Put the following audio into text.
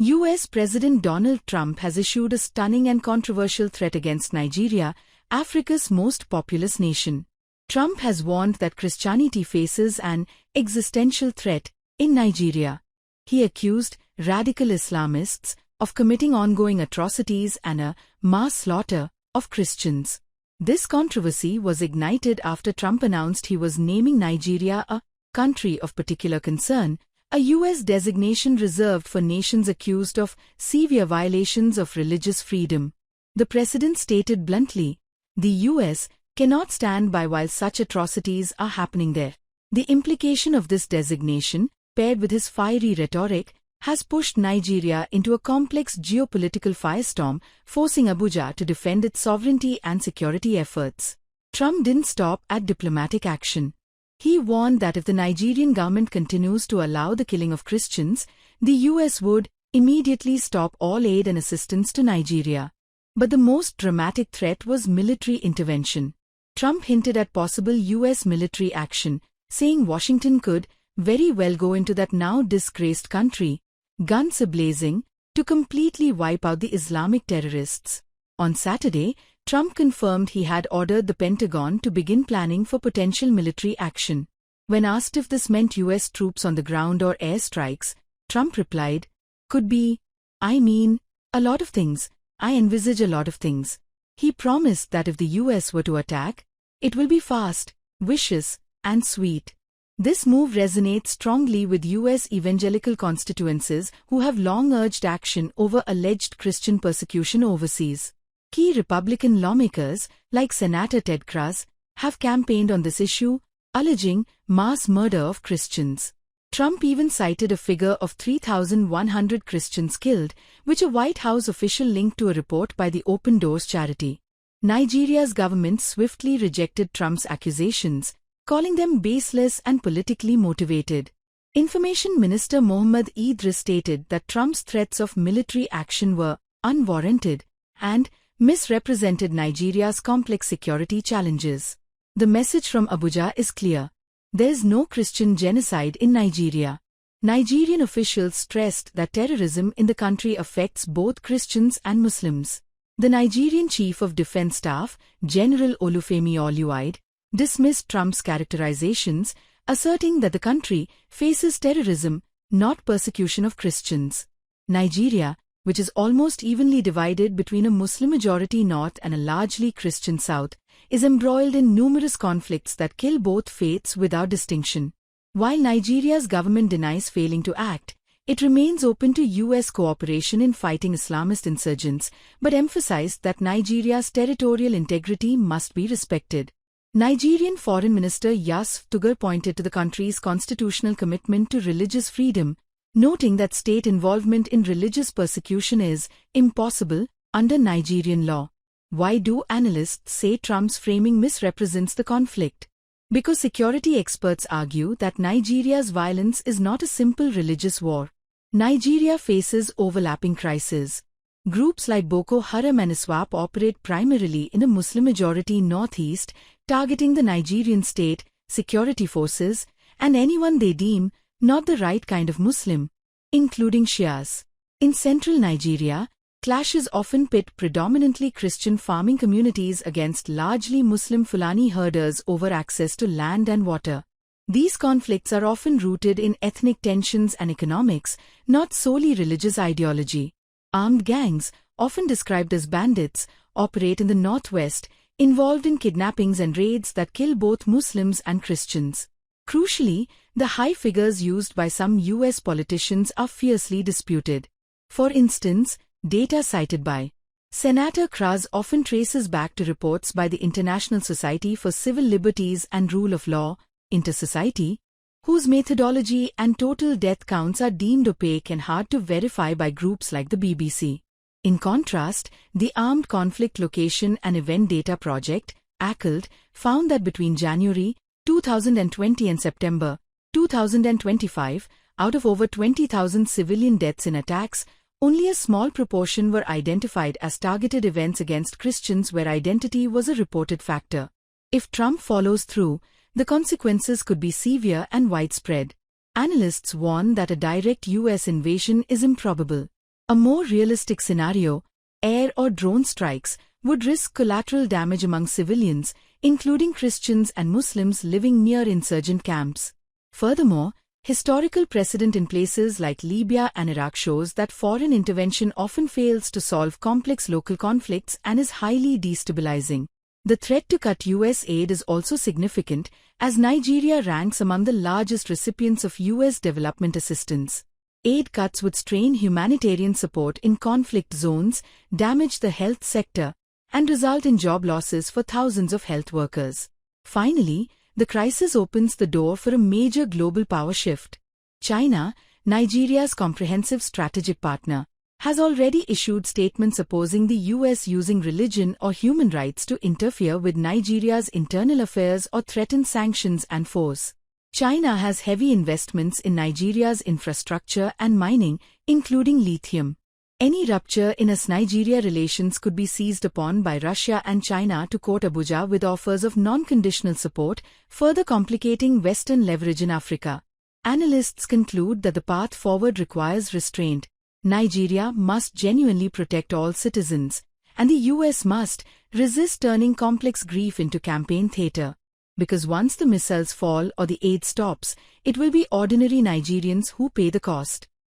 US President Donald Trump has issued a stunning and controversial threat against Nigeria, Africa's most populous nation. Trump has warned that Christianity faces an existential threat in Nigeria. He accused radical Islamists of committing ongoing atrocities and a mass slaughter of Christians. This controversy was ignited after Trump announced he was naming Nigeria a country of particular concern, a U.S. designation reserved for nations accused of severe violations of religious freedom. The president stated bluntly, "The U.S. cannot stand by while such atrocities are happening there." The implication of this designation, paired with his fiery rhetoric, has pushed Nigeria into a complex geopolitical firestorm, forcing Abuja to defend its sovereignty and security efforts. Trump didn't stop at diplomatic action. He warned that if the Nigerian government continues to allow the killing of Christians, the U.S. would immediately stop all aid and assistance to Nigeria. But the most dramatic threat was military intervention. Trump hinted at possible U.S. military action, saying Washington could very well go into that now disgraced country, guns a-blazing, to completely wipe out the Islamic terrorists. On Saturday, Trump confirmed he had ordered the Pentagon to begin planning for potential military action. When asked if this meant U.S. troops on the ground or airstrikes, Trump replied, "Could be. I mean, a lot of things. I envisage a lot of things." He promised that if the U.S. were to attack, it will be fast, vicious, and sweet. This move resonates strongly with U.S. evangelical constituencies who have long urged action over alleged Christian persecution overseas. Key Republican lawmakers, like Senator Ted Cruz, have campaigned on this issue, alleging mass murder of Christians. Trump even cited a figure of 3,100 Christians killed, which a White House official linked to a report by the Open Doors charity. Nigeria's government swiftly rejected Trump's accusations, calling them baseless and politically motivated. Information Minister Mohammed Idris stated that Trump's threats of military action were unwarranted and misrepresented Nigeria's complex security challenges. The message from Abuja is clear. There's no Christian genocide in Nigeria. Nigerian officials stressed that terrorism in the country affects both Christians and Muslims. The Nigerian Chief of Defense Staff, General Olufemi Oluwide, dismissed Trump's characterizations, asserting that the country faces terrorism, not persecution of Christians. Nigeria, which is almost evenly divided between a Muslim-majority north and a largely Christian south, is embroiled in numerous conflicts that kill both faiths without distinction. While Nigeria's government denies failing to act, it remains open to U.S. cooperation in fighting Islamist insurgents, but emphasized that Nigeria's territorial integrity must be respected. Nigerian Foreign Minister Yusuf Tugar pointed to the country's constitutional commitment to religious freedom, noting that state involvement in religious persecution is impossible under Nigerian law. Why do analysts say Trump's framing misrepresents the conflict? Because security experts argue that Nigeria's violence is not a simple religious war. Nigeria faces overlapping crises. Groups like Boko Haram and ISWAP operate primarily in a Muslim-majority northeast, targeting the Nigerian state, security forces, and anyone they deem not the right kind of Muslim, including Shias. In central Nigeria, clashes often pit predominantly Christian farming communities against largely Muslim Fulani herders over access to land and water. These conflicts are often rooted in ethnic tensions and economics, not solely religious ideology. Armed gangs, often described as bandits, operate in the northwest, involved in kidnappings and raids that kill both Muslims and Christians. Crucially, the high figures used by some U.S. politicians are fiercely disputed. For instance, data cited by Senator Cruz often traces back to reports by the International Society for Civil Liberties and Rule of Law, Intersociety, whose methodology and total death counts are deemed opaque and hard to verify by groups like the BBC. In contrast, the Armed Conflict Location and Event Data Project, ACLD, found that between January 2020 and September 2025, out of over 20,000 civilian deaths in attacks, only a small proportion were identified as targeted events against Christians where identity was a reported factor. If Trump follows through, the consequences could be severe and widespread. Analysts warn that a direct U.S. invasion is improbable. A more realistic scenario, air or drone strikes, would risk collateral damage among civilians, including Christians and Muslims living near insurgent camps. Furthermore, historical precedent in places like Libya and Iraq shows that foreign intervention often fails to solve complex local conflicts and is highly destabilizing. The threat to cut U.S. aid is also significant, as Nigeria ranks among the largest recipients of U.S. development assistance. Aid cuts would strain humanitarian support in conflict zones, damage the health sector, and result in job losses for thousands of health workers. Finally, the crisis opens the door for a major global power shift. China, Nigeria's comprehensive strategic partner, has already issued statements opposing the U.S. using religion or human rights to interfere with Nigeria's internal affairs or threaten sanctions and force. China has heavy investments in Nigeria's infrastructure and mining, including lithium. Any rupture in US-Nigeria relations could be seized upon by Russia and China to court Abuja with offers of non-conditional support, further complicating Western leverage in Africa. Analysts conclude that the path forward requires restraint. Nigeria must genuinely protect all citizens, and the US must resist turning complex grief into campaign theater. Because once the missiles fall or the aid stops, it will be ordinary Nigerians who pay the cost.